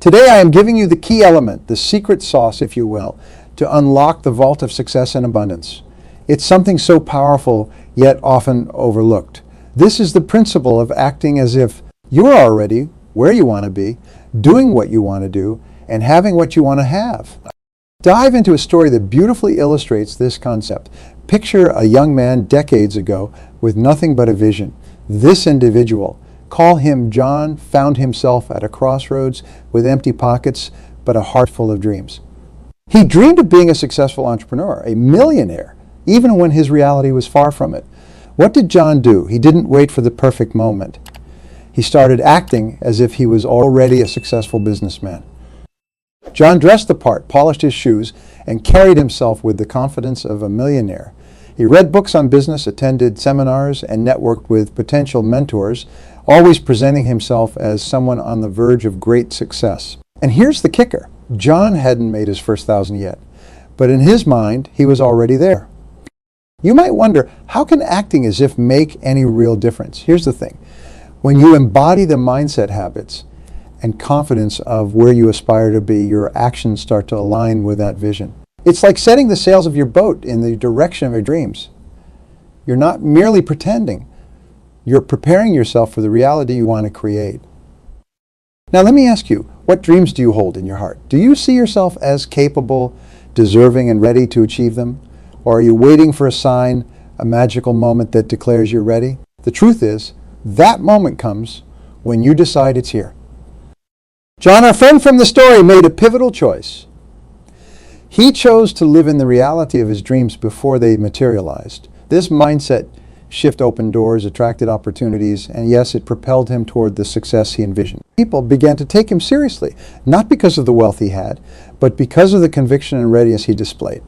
Today I am giving you the key element, the secret sauce, if you will, to unlock the vault of success and abundance. It's something so powerful, yet often overlooked. This is the principle of acting as if you're already where you want to be, doing what you want to do, and having what you want to have. Dive into a story that beautifully illustrates this concept. Picture a young man decades ago with nothing but a vision. This individual, call him John, found himself at a crossroads with empty pockets but a heart full of dreams. He dreamed of being a successful entrepreneur, a millionaire, even when his reality was far from it. What did John do? He didn't wait for the perfect moment. He started acting as if he was already a successful businessman. John dressed the part, polished his shoes, and carried himself with the confidence of a millionaire. He read books on business, attended seminars, and networked with potential mentors, always presenting himself as someone on the verge of great success. And here's the kicker. John hadn't made his first $1,000 yet, but in his mind, he was already there. You might wonder, how can acting as if make any real difference? Here's the thing. When you embody the mindset habits and confidence of where you aspire to be, your actions start to align with that vision. It's like setting the sails of your boat in the direction of your dreams. You're not merely pretending. You're preparing yourself for the reality you want to create. Now let me ask you, what dreams do you hold in your heart? Do you see yourself as capable, deserving, and ready to achieve them? Or are you waiting for a sign, a magical moment that declares you're ready? The truth is, that moment comes when you decide it's here. John, our friend from the story, made a pivotal choice. He chose to live in the reality of his dreams before they materialized. This mindset shift opened doors, attracted opportunities, and yes, it propelled him toward the success he envisioned. People began to take him seriously, not because of the wealth he had, but because of the conviction and readiness he displayed.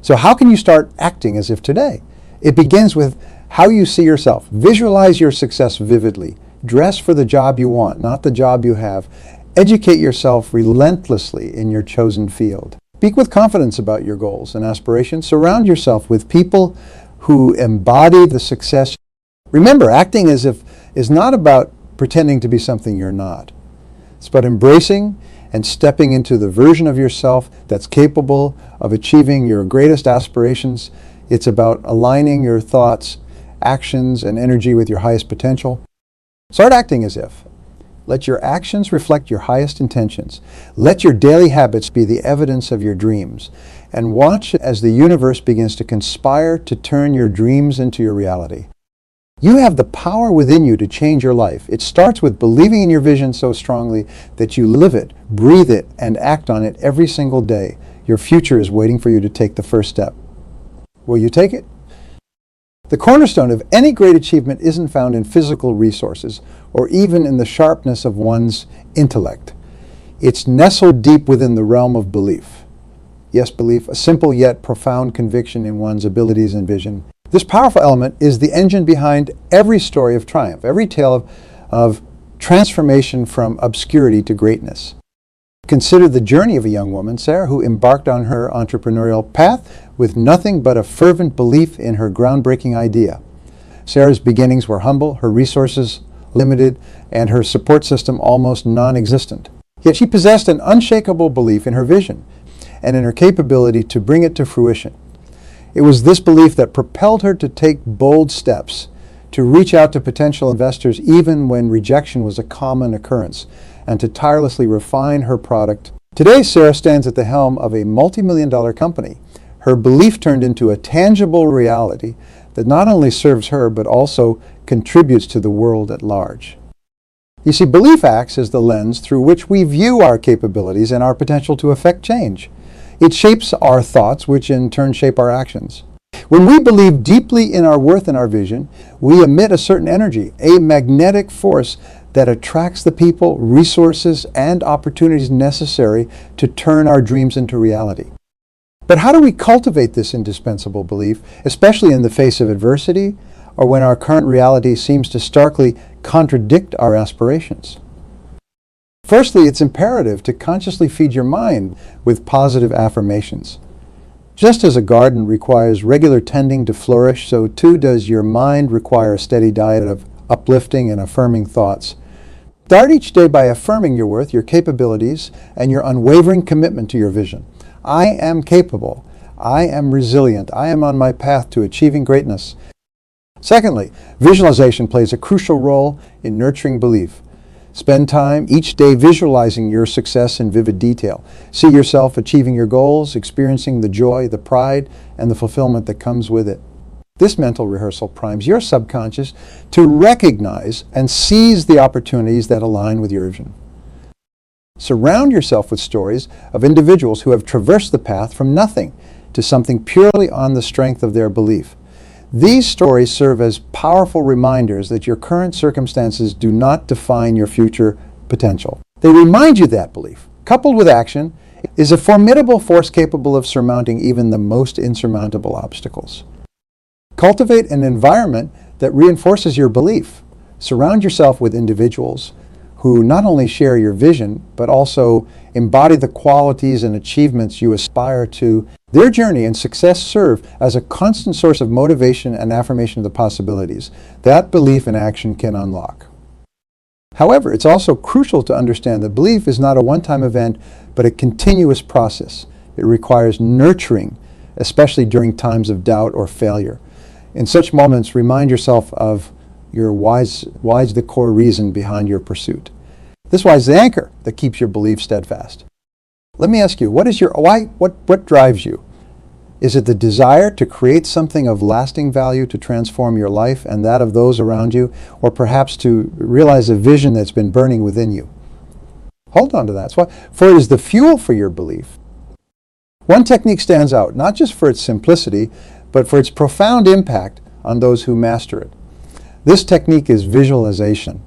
So how can you start acting as if today? It begins with how you see yourself. Visualize your success vividly. Dress for the job you want, not the job you have. Educate yourself relentlessly in your chosen field. Speak with confidence about your goals and aspirations. Surround yourself with people who embody the success. Remember, acting as if is not about pretending to be something you're not. It's about embracing and stepping into the version of yourself that's capable of achieving your greatest aspirations. It's about aligning your thoughts, actions, and energy with your highest potential. Start acting as if. Let your actions reflect your highest intentions. Let your daily habits be the evidence of your dreams. And watch as the universe begins to conspire to turn your dreams into your reality. You have the power within you to change your life. It starts with believing in your vision so strongly that you live it, breathe it, and act on it every single day. Your future is waiting for you to take the first step. Will you take it? The cornerstone of any great achievement isn't found in physical resources or even in the sharpness of one's intellect. It's nestled deep within the realm of belief. Yes, belief, a simple yet profound conviction in one's abilities and vision. This powerful element is the engine behind every story of triumph, every tale of transformation from obscurity to greatness. Consider the journey of a young woman, Sarah, who embarked on her entrepreneurial path with nothing but a fervent belief in her groundbreaking idea. Sarah's beginnings were humble, her resources limited, and her support system almost non-existent. Yet she possessed an unshakable belief in her vision and in her capability to bring it to fruition. It was this belief that propelled her to take bold steps, to reach out to potential investors even when rejection was a common occurrence, and to tirelessly refine her product. Today, Sarah stands at the helm of a multi-million-dollar company. Her belief turned into a tangible reality that not only serves her, but also contributes to the world at large. You see, belief acts as the lens through which we view our capabilities and our potential to affect change. It shapes our thoughts, which in turn shape our actions. When we believe deeply in our worth and our vision, we emit a certain energy, a magnetic force that attracts the people, resources, and opportunities necessary to turn our dreams into reality. But how do we cultivate this indispensable belief, especially in the face of adversity or when our current reality seems to starkly contradict our aspirations? Firstly, it's imperative to consciously feed your mind with positive affirmations. Just as a garden requires regular tending to flourish, so too does your mind require a steady diet of uplifting and affirming thoughts. Start each day by affirming your worth, your capabilities, and your unwavering commitment to your vision. I am capable. I am resilient. I am on my path to achieving greatness. Secondly, visualization plays a crucial role in nurturing belief. Spend time each day visualizing your success in vivid detail. See yourself achieving your goals, experiencing the joy, the pride, and the fulfillment that comes with it. This mental rehearsal primes your subconscious to recognize and seize the opportunities that align with your vision. Surround yourself with stories of individuals who have traversed the path from nothing to something purely on the strength of their belief. These stories serve as powerful reminders that your current circumstances do not define your future potential. They remind you that belief, coupled with action, is a formidable force capable of surmounting even the most insurmountable obstacles. Cultivate an environment that reinforces your belief. Surround yourself with individuals who not only share your vision, but also embody the qualities and achievements you aspire to. Their journey and success serve as a constant source of motivation and affirmation of the possibilities that belief in action can unlock. However, it's also crucial to understand that belief is not a one-time event, but a continuous process. It requires nurturing, especially during times of doubt or failure. In such moments, remind yourself of your why's the core reason behind your pursuit. This why is the anchor that keeps your belief steadfast. Let me ask you, what is your why? What drives you? Is it the desire to create something of lasting value to transform your life and that of those around you, or perhaps to realize a vision that's been burning within you? Hold on to that. For it is the fuel for your belief. One technique stands out, not just for its simplicity, but for its profound impact on those who master it. This technique is visualization.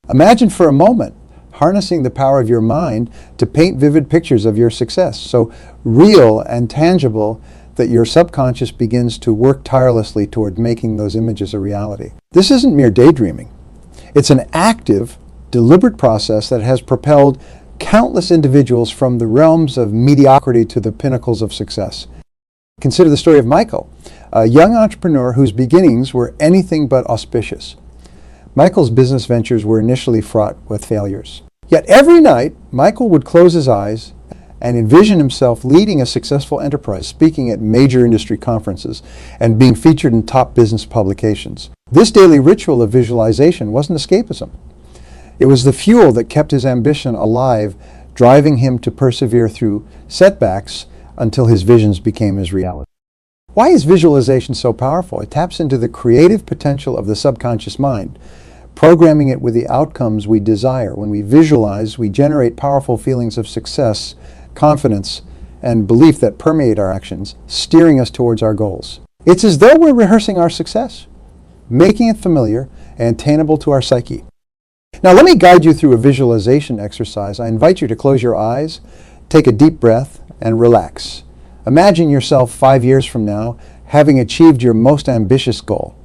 Imagine for a moment harnessing the power of your mind to paint vivid pictures of your success, so real and tangible that your subconscious begins to work tirelessly toward making those images a reality. This isn't mere daydreaming. It's an active, deliberate process that has propelled countless individuals from the realms of mediocrity to the pinnacles of success. Consider the story of Michael, a young entrepreneur whose beginnings were anything but auspicious. Michael's business ventures were initially fraught with failures. Yet every night, Michael would close his eyes and envision himself leading a successful enterprise, speaking at major industry conferences, and being featured in top business publications. This daily ritual of visualization wasn't escapism. It was the fuel that kept his ambition alive, driving him to persevere through setbacks until his visions became his reality. Why is visualization so powerful? It taps into the creative potential of the subconscious mind, programming it with the outcomes we desire. When we visualize, we generate powerful feelings of success, confidence, and belief that permeate our actions, steering us towards our goals. It's as though we're rehearsing our success, making it familiar and attainable to our psyche. Now let me guide you through a visualization exercise. I invite you to close your eyes, take a deep breath, and relax. Imagine yourself 5 years from now having achieved your most ambitious goal.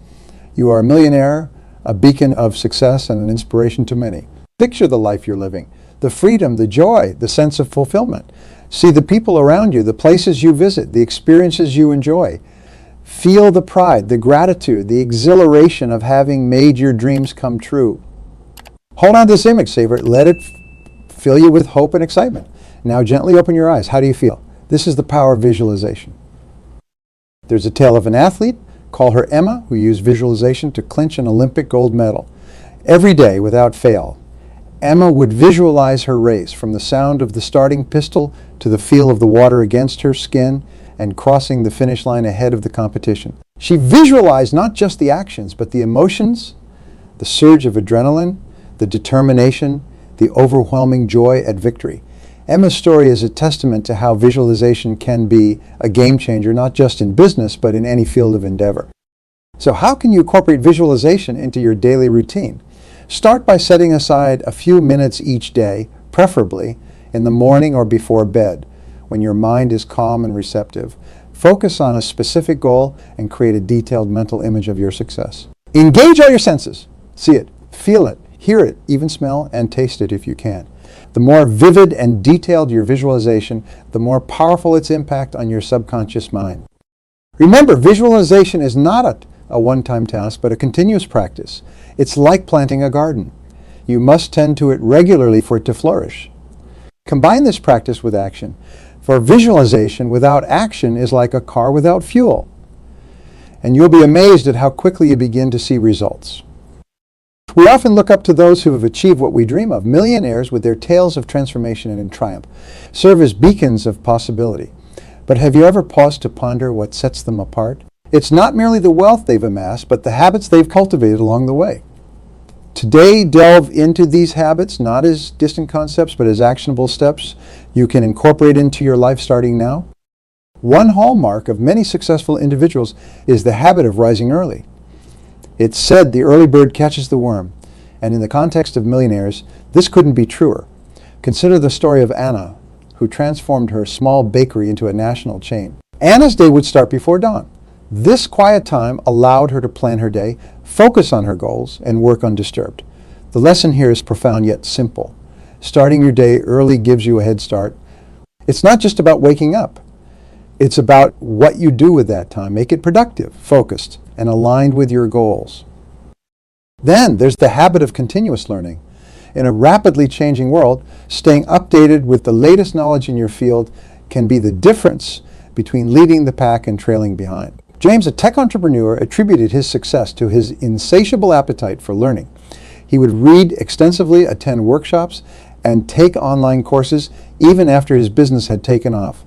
You are a millionaire, a beacon of success, and an inspiration to many. Picture the life you're living, the freedom, the joy, the sense of fulfillment. See the people around you, the places you visit, the experiences you enjoy. Feel the pride, the gratitude, the exhilaration of having made your dreams come true. Hold on to this image, savor it, let it fill you with hope and excitement. Now gently open your eyes. How do you feel? This is the power of visualization. There's a tale of an athlete, call her Emma, who used visualization to clinch an Olympic gold medal. Every day, without fail, Emma would visualize her race, from the sound of the starting pistol to the feel of the water against her skin and crossing the finish line ahead of the competition. She visualized not just the actions, but the emotions, the surge of adrenaline, the determination, the overwhelming joy at victory. Emma's story is a testament to how visualization can be a game changer, not just in business, but in any field of endeavor. So how can you incorporate visualization into your daily routine? Start by setting aside a few minutes each day, preferably in the morning or before bed, when your mind is calm and receptive. Focus on a specific goal and create a detailed mental image of your success. Engage all your senses. See it, feel it, hear it, even smell and taste it if you can. The more vivid and detailed your visualization, the more powerful its impact on your subconscious mind. Remember, visualization is not a one-time task, but a continuous practice. It's like planting a garden. You must tend to it regularly for it to flourish. Combine this practice with action. For visualization without action is like a car without fuel. And you'll be amazed at how quickly you begin to see results. We often look up to those who have achieved what we dream of. Millionaires, with their tales of transformation and triumph, serve as beacons of possibility. But have you ever paused to ponder what sets them apart? It's not merely the wealth they've amassed, but the habits they've cultivated along the way. Today, delve into these habits, not as distant concepts, but as actionable steps you can incorporate into your life starting now. One hallmark of many successful individuals is the habit of rising early. It's said the early bird catches the worm, and in the context of millionaires, this couldn't be truer. Consider the story of Anna, who transformed her small bakery into a national chain. Anna's day would start before dawn. This quiet time allowed her to plan her day, focus on her goals, and work undisturbed. The lesson here is profound yet simple. Starting your day early gives you a head start. It's not just about waking up. It's about what you do with that time. Make it productive, focused, and aligned with your goals. Then there's the habit of continuous learning. In a rapidly changing world, staying updated with the latest knowledge in your field can be the difference between leading the pack and trailing behind. James, a tech entrepreneur, attributed his success to his insatiable appetite for learning. He would read extensively, attend workshops, and take online courses even after his business had taken off.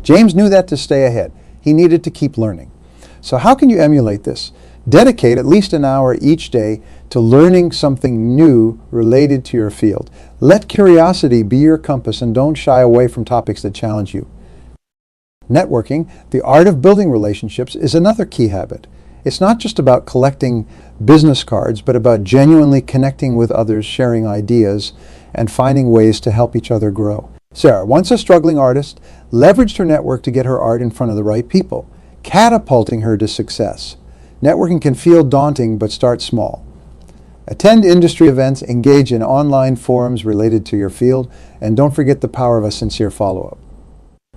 James knew that to stay ahead, he needed to keep learning. So how can you emulate this? Dedicate at least an hour each day to learning something new related to your field. Let curiosity be your compass and don't shy away from topics that challenge you. Networking, the art of building relationships, is another key habit. It's not just about collecting business cards, but about genuinely connecting with others, sharing ideas, and finding ways to help each other grow. Sarah, once a struggling artist, leveraged her network to get her art in front of the right people, catapulting her to success. Networking can feel daunting, but start small. Attend industry events, engage in online forums related to your field, and don't forget the power of a sincere follow-up.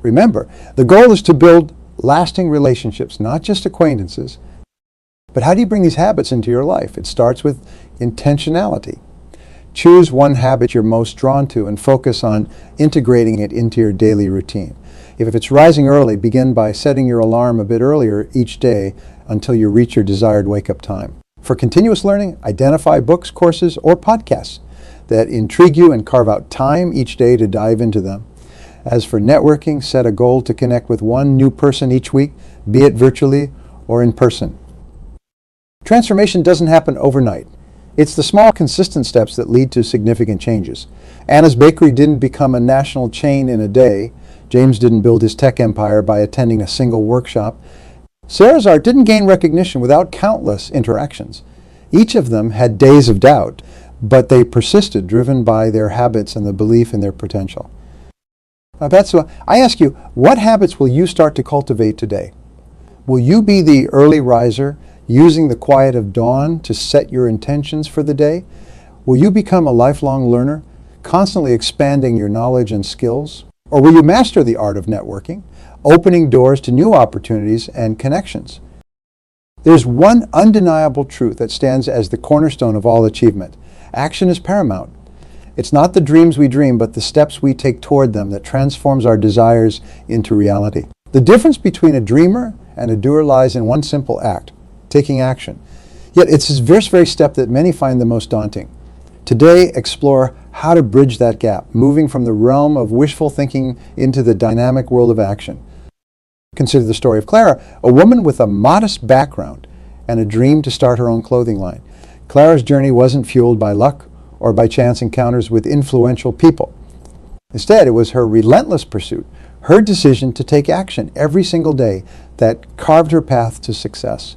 Remember, the goal is to build lasting relationships, not just acquaintances. But how do you bring these habits into your life? It starts with intentionality. Choose one habit you're most drawn to and focus on integrating it into your daily routine. If it's rising early, begin by setting your alarm a bit earlier each day until you reach your desired wake-up time. For continuous learning, identify books, courses, or podcasts that intrigue you and carve out time each day to dive into them. As for networking, set a goal to connect with one new person each week, be it virtually or in person. Transformation doesn't happen overnight. It's the small, consistent steps that lead to significant changes. Anna's Bakery didn't become a national chain in a day. James didn't build his tech empire by attending a single workshop. Sarah's art didn't gain recognition without countless interactions. Each of them had days of doubt, but they persisted, driven by their habits and the belief in their potential. Now, Betsy, I ask you, what habits will you start to cultivate today? Will you be the early riser, using the quiet of dawn to set your intentions for the day? Will you become a lifelong learner, constantly expanding your knowledge and skills? Or will you master the art of networking, opening doors to new opportunities and connections? There's one undeniable truth that stands as the cornerstone of all achievement. Action is paramount. It's not the dreams we dream, but the steps we take toward them that transforms our desires into reality. The difference between a dreamer and a doer lies in one simple act, taking action. Yet it's this very step that many find the most daunting. Today, explore how to bridge that gap, moving from the realm of wishful thinking into the dynamic world of action. Consider the story of Clara, a woman with a modest background and a dream to start her own clothing line. Clara's journey wasn't fueled by luck or by chance encounters with influential people. Instead, it was her relentless pursuit, her decision to take action every single day that carved her path to success.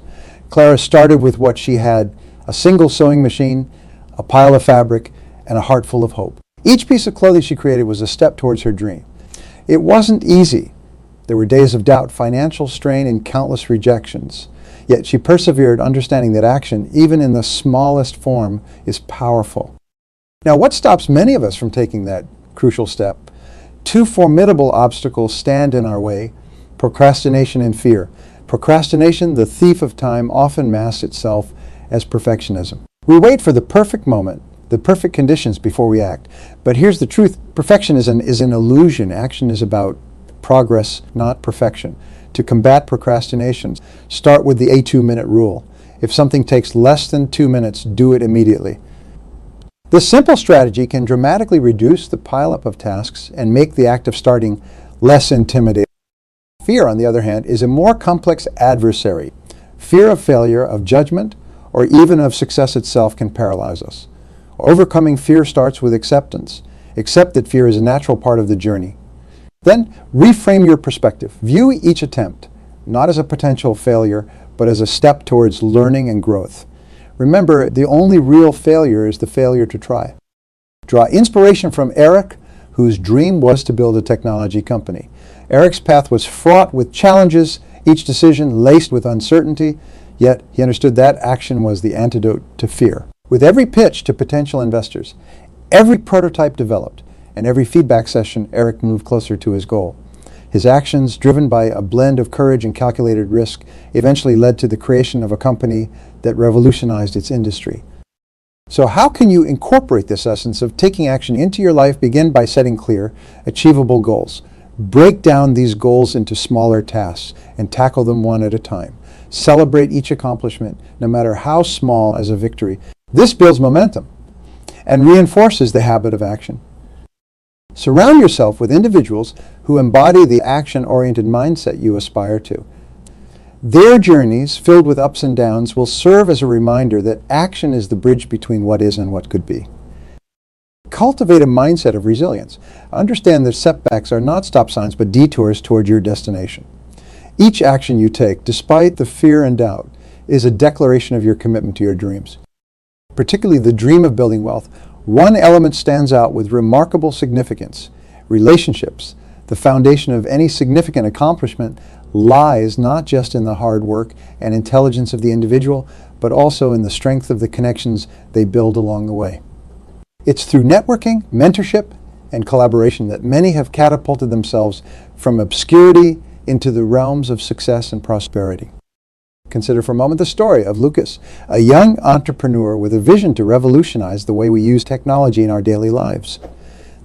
Clara started with what she had: a single sewing machine, a pile of fabric, and a heart full of hope. Each piece of clothing she created was a step towards her dream. It wasn't easy. There were days of doubt, financial strain, and countless rejections. Yet she persevered, understanding that action, even in the smallest form, is powerful. Now, what stops many of us from taking that crucial step? Two formidable obstacles stand in our way: procrastination and fear. Procrastination, the thief of time, often masks itself as perfectionism. We wait for the perfect moment, the perfect conditions before we act. But here's the truth. Perfection is an illusion. Action is about progress, not perfection. To combat procrastination, start with the A2-minute rule. If something takes less than 2 minutes, do it immediately. This simple strategy can dramatically reduce the pileup of tasks and make the act of starting less intimidating. Fear, on the other hand, is a more complex adversary. Fear of failure, of judgment, or even of success itself can paralyze us. Overcoming fear starts with acceptance. Accept that fear is a natural part of the journey. Then reframe your perspective. View each attempt not as a potential failure, but as a step towards learning and growth. Remember, the only real failure is the failure to try. Draw inspiration from Eric, whose dream was to build a technology company. Eric's path was fraught with challenges, each decision laced with uncertainty, yet he understood that action was the antidote to fear. With every pitch to potential investors, every prototype developed, and every feedback session, Eric moved closer to his goal. His actions, driven by a blend of courage and calculated risk, eventually led to the creation of a company that revolutionized its industry. So how can you incorporate this essence of taking action into your life? Begin by setting clear, achievable goals. Break down these goals into smaller tasks and tackle them one at a time. Celebrate each accomplishment, no matter how small, as a victory. This builds momentum and reinforces the habit of action. Surround yourself with individuals who embody the action-oriented mindset you aspire to. Their journeys, filled with ups and downs, will serve as a reminder that action is the bridge between what is and what could be. Cultivate a mindset of resilience. Understand that setbacks are not stop signs, but detours toward your destination. Each action you take, despite the fear and doubt, is a declaration of your commitment to your dreams. Particularly the dream of building wealth, one element stands out with remarkable significance: relationships. The foundation of any significant accomplishment lies not just in the hard work and intelligence of the individual, but also in the strength of the connections they build along the way. It's through networking, mentorship, and collaboration that many have catapulted themselves from obscurity into the realms of success and prosperity. Consider for a moment the story of Lucas, a young entrepreneur with a vision to revolutionize the way we use technology in our daily lives.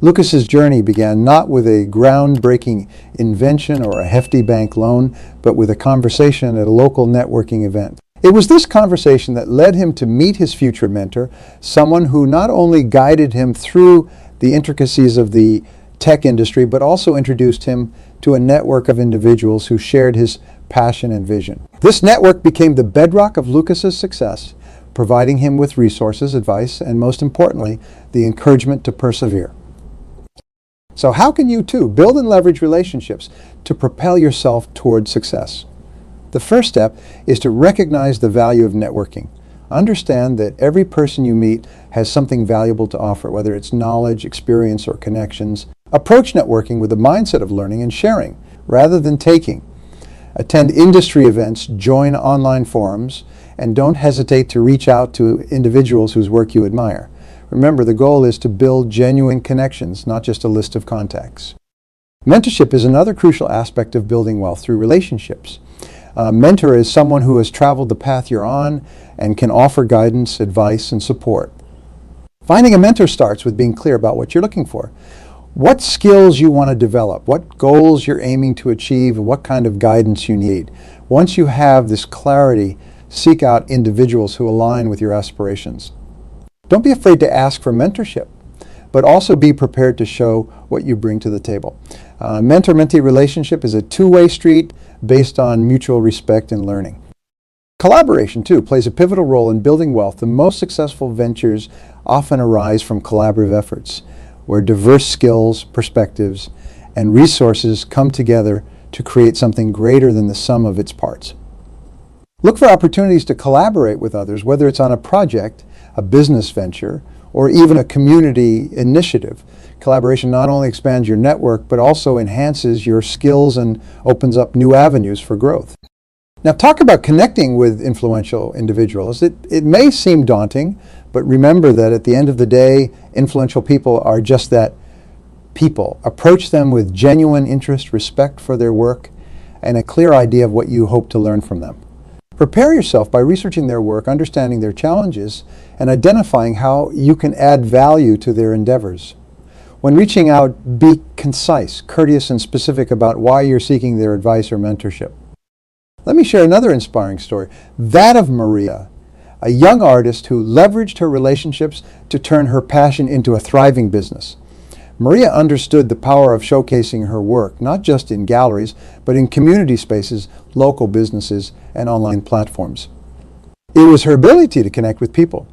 Lucas's journey began not with a groundbreaking invention or a hefty bank loan, but with a conversation at a local networking event. It was this conversation that led him to meet his future mentor, someone who not only guided him through the intricacies of the tech industry, but also introduced him to a network of individuals who shared his passion and vision. This network became the bedrock of Lucas's success, providing him with resources, advice, and most importantly, the encouragement to persevere. So how can you too build and leverage relationships to propel yourself toward success? The first step is to recognize the value of networking. Understand that every person you meet has something valuable to offer, whether it's knowledge, experience, or connections. Approach networking with a mindset of learning and sharing rather than taking. Attend industry events, join online forums, and don't hesitate to reach out to individuals whose work you admire. Remember, the goal is to build genuine connections, not just a list of contacts. Mentorship is another crucial aspect of building wealth through relationships. A mentor is someone who has traveled the path you're on and can offer guidance, advice, and support. Finding a mentor starts with being clear about what you're looking for. What skills you want to develop, what goals you're aiming to achieve, and what kind of guidance you need. Once you have this clarity, seek out individuals who align with your aspirations. Don't be afraid to ask for mentorship, but also be prepared to show what you bring to the table. Mentor-mentee relationship is a two-way street based on mutual respect and learning. Collaboration, too, plays a pivotal role in building wealth. The most successful ventures often arise from collaborative efforts, where diverse skills, perspectives, and resources come together to create something greater than the sum of its parts. Look for opportunities to collaborate with others, whether it's on a project, a business venture, or even a community initiative. Collaboration not only expands your network, but also enhances your skills and opens up new avenues for growth. Now, talk about connecting with influential individuals. It may seem daunting, but remember that at the end of the day, influential people are just that, people. Approach them with genuine interest, respect for their work, and a clear idea of what you hope to learn from them. Prepare yourself by researching their work, understanding their challenges, and identifying how you can add value to their endeavors. When reaching out, be concise, courteous, and specific about why you're seeking their advice or mentorship. Let me share another inspiring story, that of Maria, a young artist who leveraged her relationships to turn her passion into a thriving business. Maria understood the power of showcasing her work, not just in galleries, but in community spaces, local businesses, and online platforms. It was her ability to connect with people,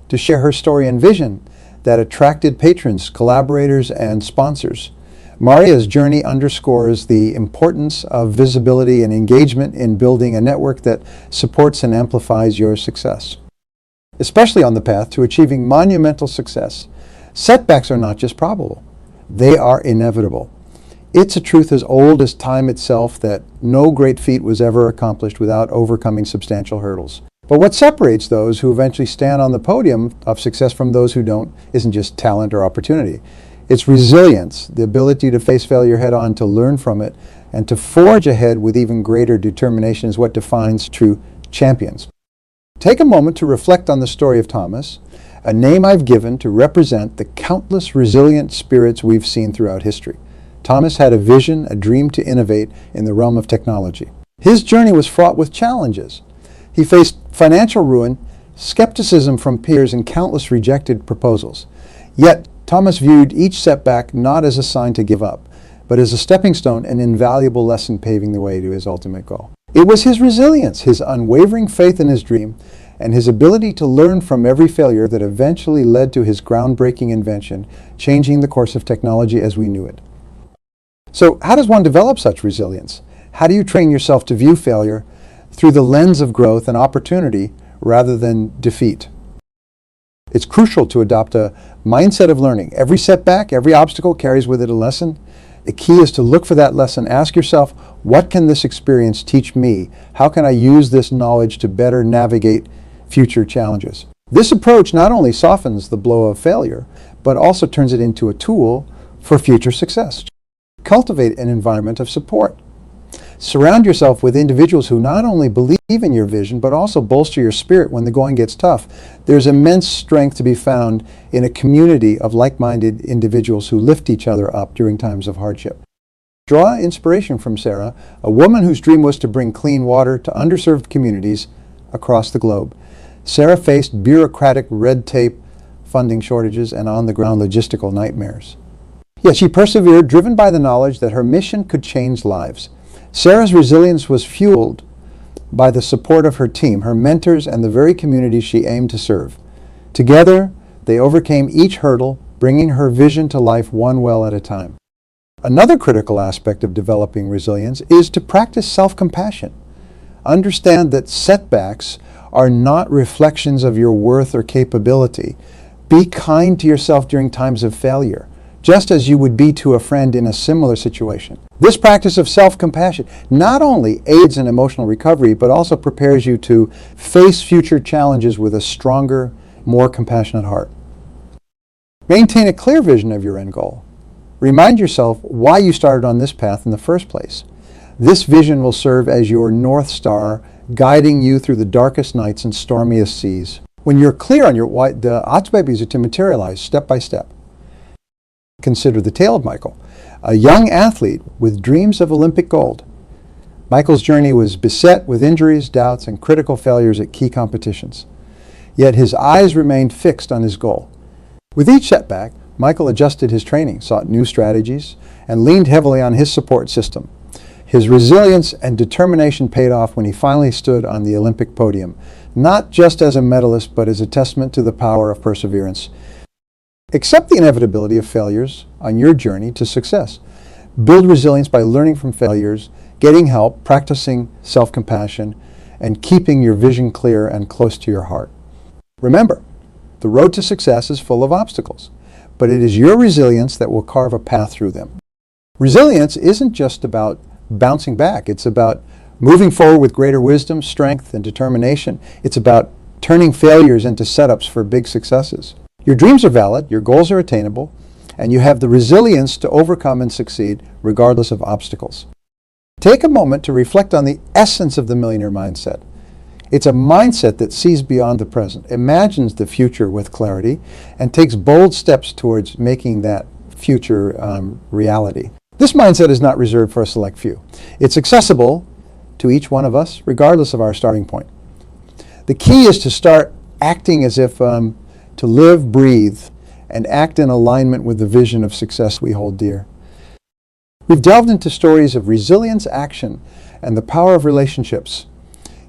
to share her story and vision, that attracted patrons, collaborators, and sponsors. Maria's journey underscores the importance of visibility and engagement in building a network that supports and amplifies your success. Especially on the path to achieving monumental success, setbacks are not just probable, they are inevitable. It's a truth as old as time itself that no great feat was ever accomplished without overcoming substantial hurdles. But what separates those who eventually stand on the podium of success from those who don't isn't just talent or opportunity. It's resilience, the ability to face failure head on, to learn from it, and to forge ahead with even greater determination is what defines true champions. Take a moment to reflect on the story of Thomas, a name I've given to represent the countless resilient spirits we've seen throughout history. Thomas had a vision, a dream to innovate in the realm of technology. His journey was fraught with challenges. He faced financial ruin, skepticism from peers, and countless rejected proposals. Yet, Thomas viewed each setback not as a sign to give up, but as a stepping stone, an invaluable lesson paving the way to his ultimate goal. It was his resilience, his unwavering faith in his dream, and his ability to learn from every failure that eventually led to his groundbreaking invention, changing the course of technology as we knew it. So, how does one develop such resilience? How do you train yourself to view failure through the lens of growth and opportunity rather than defeat? It's crucial to adopt a mindset of learning. Every setback, every obstacle carries with it a lesson. The key is to look for that lesson. Ask yourself, what can this experience teach me? How can I use this knowledge to better navigate future challenges? This approach not only softens the blow of failure, but also turns it into a tool for future success. Cultivate an environment of support. Surround yourself with individuals who not only believe in your vision, but also bolster your spirit when the going gets tough. There's immense strength to be found in a community of like-minded individuals who lift each other up during times of hardship. Draw inspiration from Sarah, a woman whose dream was to bring clean water to underserved communities across the globe. Sarah faced bureaucratic red tape, funding shortages, and on-the-ground logistical nightmares. Yet she persevered, driven by the knowledge that her mission could change lives. Sarah's resilience was fueled by the support of her team, her mentors, and the very communities she aimed to serve. Together, they overcame each hurdle, bringing her vision to life one well at a time. Another critical aspect of developing resilience is to practice self-compassion. Understand that setbacks are not reflections of your worth or capability. Be kind to yourself during times of failure, just as you would be to a friend in a similar situation. This practice of self-compassion not only aids in emotional recovery, but also prepares you to face future challenges with a stronger, more compassionate heart. Maintain a clear vision of your end goal. Remind yourself why you started on this path in the first place. This vision will serve as your North Star, guiding you through the darkest nights and stormiest seas. When you're clear on your why, the odds are to materialize step by step. Consider the tale of Michael, a young athlete with dreams of Olympic gold. Michael's journey was beset with injuries, doubts, and critical failures at key competitions. Yet his eyes remained fixed on his goal. With each setback, Michael adjusted his training, sought new strategies, and leaned heavily on his support system. His resilience and determination paid off when he finally stood on the Olympic podium, not just as a medalist, but as a testament to the power of perseverance. Accept the inevitability of failures on your journey to success. Build resilience by learning from failures, getting help, practicing self-compassion, and keeping your vision clear and close to your heart. Remember, the road to success is full of obstacles, but it is your resilience that will carve a path through them. Resilience isn't just about bouncing back. It's about moving forward with greater wisdom, strength, and determination. It's about turning failures into setups for big successes. Your dreams are valid, your goals are attainable, and you have the resilience to overcome and succeed regardless of obstacles. Take a moment to reflect on the essence of the millionaire mindset. It's a mindset that sees beyond the present, imagines the future with clarity, and takes bold steps towards making that future reality. This mindset is not reserved for a select few. It's accessible to each one of us, regardless of our starting point. The key is to start acting as if to live, breathe, and act in alignment with the vision of success we hold dear. We've delved into stories of resilience, action, and the power of relationships,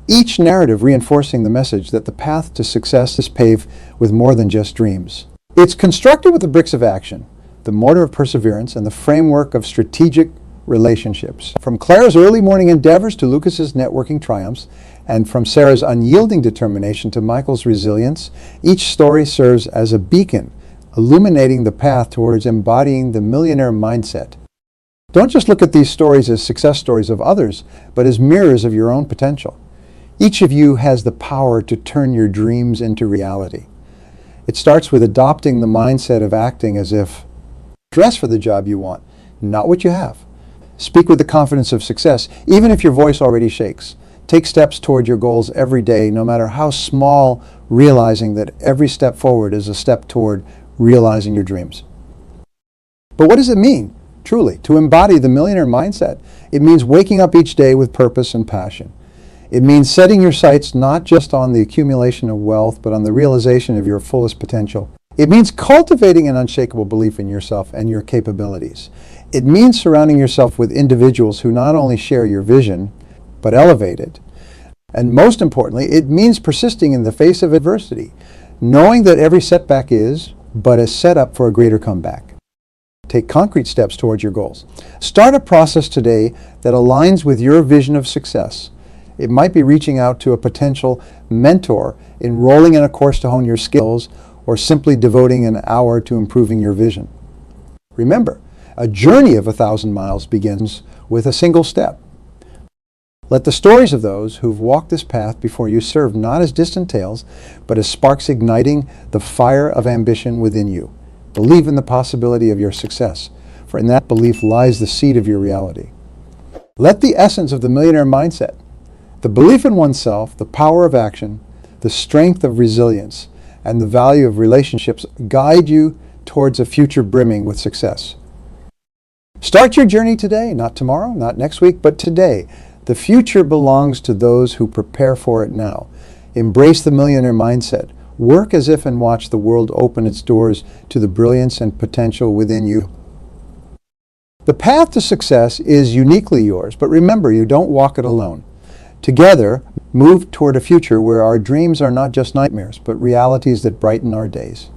each narrative reinforcing the message that the path to success is paved with more than just dreams. It's constructed with the bricks of action, the mortar of perseverance, and the framework of strategic relationships. From Claire's early morning endeavors to Lucas's networking triumphs, and from Sarah's unyielding determination to Michael's resilience, each story serves as a beacon, illuminating the path towards embodying the millionaire mindset. Don't just look at these stories as success stories of others, but as mirrors of your own potential. Each of you has the power to turn your dreams into reality. It starts with adopting the mindset of acting as if dress for the job you want, not what you have. Speak with the confidence of success, even if your voice already shakes. Take steps toward your goals every day, no matter how small, realizing that every step forward is a step toward realizing your dreams. But what does it mean, truly, to embody the millionaire mindset? It means waking up each day with purpose and passion. It means setting your sights not just on the accumulation of wealth, but on the realization of your fullest potential. It means cultivating an unshakable belief in yourself and your capabilities. It means surrounding yourself with individuals who not only share your vision, but elevate it. And most importantly, it means persisting in the face of adversity, knowing that every setback is but a setup for a greater comeback. Take concrete steps towards your goals. Start a process today that aligns with your vision of success. It might be reaching out to a potential mentor, enrolling in a course to hone your skills, or simply devoting an hour to improving your vision. Remember, a journey of 1,000 miles begins with a single step. Let the stories of those who've walked this path before you serve not as distant tales, but as sparks igniting the fire of ambition within you. Believe in the possibility of your success, for in that belief lies the seed of your reality. Let the essence of the millionaire mindset, the belief in oneself, the power of action, the strength of resilience, and the value of relationships guide you towards a future brimming with success. Start your journey today, not tomorrow, not next week, but today. The future belongs to those who prepare for it now. Embrace the millionaire mindset. Work as if and watch the world open its doors to the brilliance and potential within you. The path to success is uniquely yours, but remember, you don't walk it alone. Together, move toward a future where our dreams are not just nightmares, but realities that brighten our days.